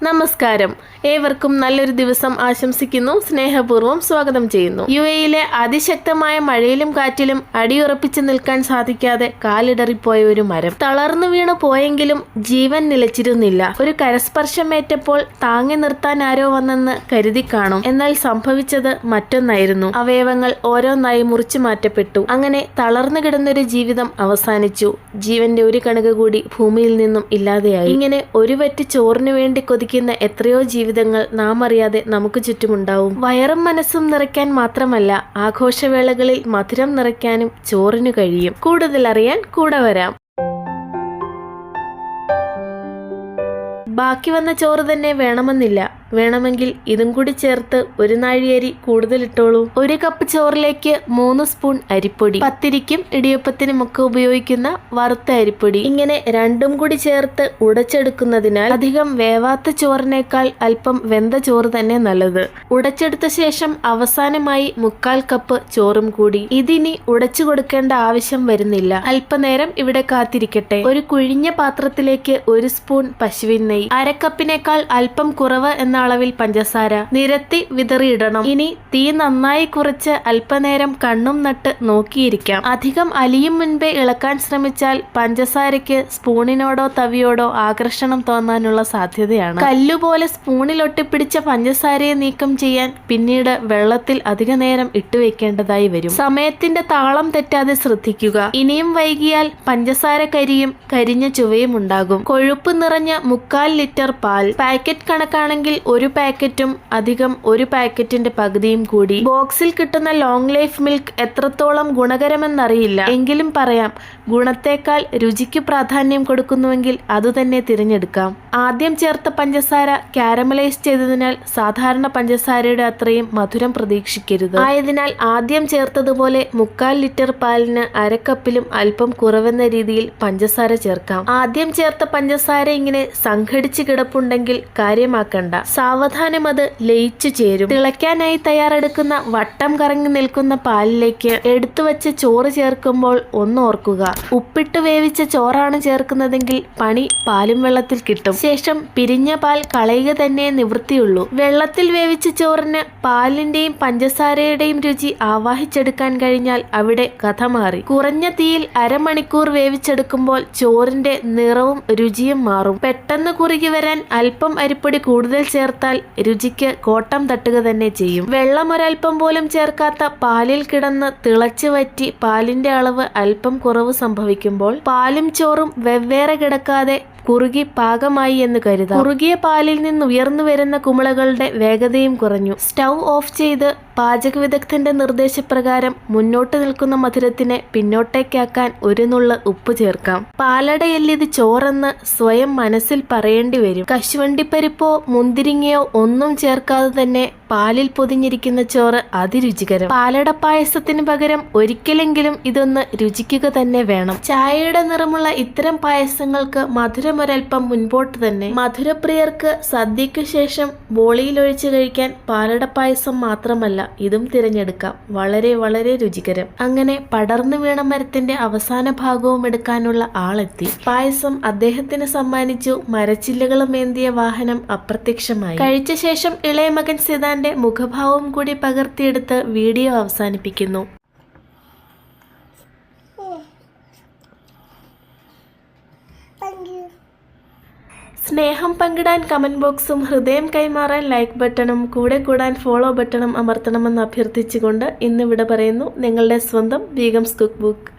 നമസ്കാരം, ഏവർക്കും നല്ലൊരു ദിവസം ആശംസിക്കുന്നു. സ്നേഹപൂർവ്വം സ്വാഗതം ചെയ്യുന്നു. UAE-യിലെ അതിശക്തമായ മഴയിലും കാറ്റിലും അടിയുറപ്പിച്ചു നിൽക്കാൻ സാധിക്കാതെ കാലിടറിപ്പോയ ഒരു മരം തളർന്നു വീണു പോയെങ്കിലും ജീവൻ നിലച്ചിരുന്നില്ല. ഒരു കരസ്പർശമേറ്റപ്പോൾ താങ്ങി നിർത്താൻ ആരോ വന്നെന്ന് കരുതി കാണും. എന്നാൽ സംഭവിച്ചത് മറ്റൊന്നായിരുന്നു. അവയവങ്ങൾ ഓരോന്നായി മുറിച്ചു മാറ്റപ്പെട്ടു. അങ്ങനെ തളർന്നു കിടന്നൊരു ജീവിതം അവസാനിച്ചു. ജീവന്റെ ഒരു കണക്ക് കൂടി ഭൂമിയിൽ നിന്നും ഇല്ലാതെയായി. ഇങ്ങനെ ഒരു വറ്റ് ചോറിനു വേണ്ടി കൊതിക്കുന്ന എത്രയോ ജീവിതങ്ങൾ നാം അറിയാതെ നമുക്ക് ചുറ്റുമുണ്ടാവും. വയറും മനസ്സും നിറയ്ക്കാൻ മാത്രമല്ല, ആഘോഷവേളകളിൽ മധുരം നിറയ്ക്കാനും ചോറിനു കഴിയും. കൂടുതൽ അറിയാൻ കൂടെ വരാം. ബാക്കി വന്ന ചോറ് തന്നെ വേണമെന്നില്ല. വേണമെങ്കിൽ ഇതും കൂടി ചേർത്ത് ഒരു നാഴിയരി കൂടുതലിട്ടോളൂ. ഒരു കപ്പ് ചോറിലേക്ക് 3 സ്പൂൺ അരിപ്പൊടി, പത്തിരിക്കും ഇടിയപ്പത്തിനും ഒക്കെ ഉപയോഗിക്കുന്ന വറുത്ത അരിപ്പൊടി. ഇങ്ങനെ രണ്ടും കൂടി ചേർത്ത് ഉടച്ചെടുക്കുന്നതിനാൽ അധികം വേവാത്ത ചോറിനേക്കാൾ അല്പം വെന്ത ചോറ് തന്നെ നല്ലത്. ഉടച്ചെടുത്ത ശേഷം അവസാനമായി 1/4 കപ്പ് ചോറും കൂടി. ഇതിനി ഉടച്ചു കൊടുക്കേണ്ട ആവശ്യം വരുന്നില്ല. അല്പനേരം ഇവിടെ കാത്തിരിക്കട്ടെ. ഒരു കുഴിഞ്ഞ പാത്രത്തിലേക്ക് 1 സ്പൂൺ പശുവിൻ നെയ്യ്, 1/2 കപ്പിനേക്കാൾ അല്പം കുറവ് എന്ന അളവിൽ പഞ്ചസാര നിരത്തി വിതറിയിടണം. ഇനി തീ നന്നായി കുറച്ച് അല്പനേരം കണ്ണും നട്ട് നോക്കിയിരിക്കാം. അധികം അലിയും മുൻപേ ഇളക്കാൻ ശ്രമിച്ചാൽ പഞ്ചസാരയ്ക്ക് സ്പൂണിനോടോ തവിയോടോ ആകർഷണം തോന്നാനുള്ള സാധ്യതയാണ്. കല്ലുപോലെ സ്പൂണിൽ ഒട്ടിപ്പിടിച്ച പഞ്ചസാരയെ നീക്കം ചെയ്യാൻ പിന്നീട് വെള്ളത്തിൽ അധിക നേരം ഇട്ടുവെക്കേണ്ടതായി വരും. സമയത്തിന്റെ താളം തെറ്റാതെ ശ്രദ്ധിക്കുക. ഇനിയും വൈകിയാൽ പഞ്ചസാര കരിയും കരിഞ്ഞ ചുവയും ഉണ്ടാകും. കൊഴുപ്പ് നിറഞ്ഞ 1/4 ലിറ്റർ പാൽ, പാക്കറ്റ് കണക്കാണെങ്കിൽ 1 പാക്കറ്റും അധികം 1 പാക്കറ്റിന്റെ പകുതിയും കൂടി. ബോക്സിൽ കിട്ടുന്ന ലോങ് ലൈഫ് മിൽക്ക് എത്രത്തോളം ഗുണകരമെന്നറിയില്ല, എങ്കിലും പറയാം, ഗുണത്തേക്കാൾ രുചിക്ക് പ്രാധാന്യം കൊടുക്കുന്നുവെങ്കിൽ അതുതന്നെ തിരഞ്ഞെടുക്കാം. ആദ്യം ചേർത്ത പഞ്ചസാര കാരമലൈസ് ചെയ്തതിനാൽ സാധാരണ പഞ്ചസാരയുടെ അത്രയും മധുരം പ്രതീക്ഷിക്കരുത്. ആയതിനാൽ ആദ്യം ചേർത്തതുപോലെ 1/4 ലിറ്റർ പാലിന് 1/2 കപ്പിലും അല്പം കുറവെന്ന രീതിയിൽ പഞ്ചസാര ചേർക്കാം. ആദ്യം ചേർത്ത പഞ്ചസാര ഇങ്ങനെ സംഘടിച്ച് കിടപ്പുണ്ടെങ്കിൽ കാര്യമാക്കണ്ട. സാവധാനം അത് ലയിച്ചു ചേരും. തിളയ്ക്കാനായി തയ്യാറെടുക്കുന്ന വട്ടം കറങ്ങി നിൽക്കുന്ന പാലിലേക്ക് എടുത്തു വെച്ച് ചോറ് ചേർക്കുമ്പോൾ ഒന്നോർക്കുക, ഉപ്പിട്ട് വേവിച്ച ചോറാണ് ചേർക്കുന്നതെങ്കിൽ പണി പാലും വെള്ളത്തിൽ കിട്ടും. ശേഷം പിരിഞ്ഞ പാൽ കളയുക തന്നെ നിവൃത്തിയുള്ളൂ. വെള്ളത്തിൽ വേവിച്ച ചോറിന് പാലിന്റെയും പഞ്ചസാരയുടെയും രുചി ആവാഹിച്ചെടുക്കാൻ കഴിഞ്ഞാൽ അവിടെ കഥ മാറി. കുറഞ്ഞ തീയിൽ 1/2 മണിക്കൂർ വേവിച്ചെടുക്കുമ്പോൾ ചോറിന്റെ നിറവും രുചിയും മാറും. പെട്ടെന്ന് കുറുകി വരാൻ അല്പം അരിപ്പൊടി കൂടുതൽ ചേർത്താൽ രുചിക്ക് കോട്ടം തട്ടുക തന്നെ ചെയ്യും. വെള്ളം ഒരൽപ്പം പോലും ചേർക്കാത്ത പാലിൽ കിടന്ന് തിളച്ചു വറ്റി പാലിന്റെ അളവ് അല്പം കുറവ് സംഭവിക്കുമ്പോൾ പാലും ചോറും വെവ്വേറെ കിടക്കാതെ കുറുകി പാകമായി എന്ന് കരുതാം. കുറുകിയ പാലിൽ നിന്ന് ഉയർന്നു വരുന്ന കുമിളകളുടെ വേഗതയും കുറഞ്ഞു. സ്റ്റൗ ഓഫ് ചെയ്ത് പാചക വിദഗ്ധന്റെ നിർദ്ദേശപ്രകാരം മുന്നോട്ട് നിൽക്കുന്ന മധുരത്തിനെ പിന്നോട്ടേക്കാക്കാൻ 1 നുള്ള് ഉപ്പ് ചേർക്കാം. പാലടയല്ലിത് ചോറെന്ന് സ്വയം മനസ്സിൽ പറയേണ്ടി വരും. കശുവണ്ടിപ്പരിപ്പോ മുന്തിരിങ്ങയോ ഒന്നും ചേർക്കാതെ തന്നെ പാലിൽ പൊതിഞ്ഞിരിക്കുന്ന ചോറ് അതിരുചികരം. പാലട പായസത്തിന് പകരം ഒരിക്കലെങ്കിലും ഇതൊന്ന് രുചിക്കുക തന്നെ വേണം. ചായയുടെ നിറമുള്ള ഇത്തരം പായസങ്ങൾക്ക് മധുരം ഒരൽപ്പം മുൻപോട്ട് തന്നെ. മധുരപ്രിയർക്ക് സദ്യക്ക് ശേഷം ബോളിയിലൊഴിച്ച് കഴിക്കാൻ പാലട പായസം മാത്രമല്ല, ഇതും തിരഞ്ഞെടുക്കാം. വളരെ വളരെ രുചികരം. അങ്ങനെ പടർന്നു വീണ മരത്തിന്റെ അവസാന ഭാഗവും എടുക്കാനുള്ള ആളെത്തി. പായസം അദ്ദേഹത്തിന് സമ്മാനിച്ചു. മരച്ചില്ലകളും ഏന്തിയ വാഹനം അപ്രത്യക്ഷമായി. കഴിച്ച ശേഷം ഇളയ മകൻ സിദാന്റെ മുഖഭാവം കൂടി പകർത്തിയെടുത്ത് വീഡിയോ അവസാനിപ്പിക്കുന്നു. സ്നേഹം പങ്കിടാൻ കമന്റ് ബോക്സും ഹൃദയം കൈമാറാൻ ലൈക്ക് ബട്ടണും കൂടെ കൂടാൻ ഫോളോ ബട്ടണും അമർത്തണമെന്ന് അഭ്യർത്ഥിച്ചുകൊണ്ട് ഇന്ന് ഇവിടെ പറയുന്നു. നിങ്ങളുടെ സ്വന്തം ബീഗംസ് കുക്ക് ബുക്ക്.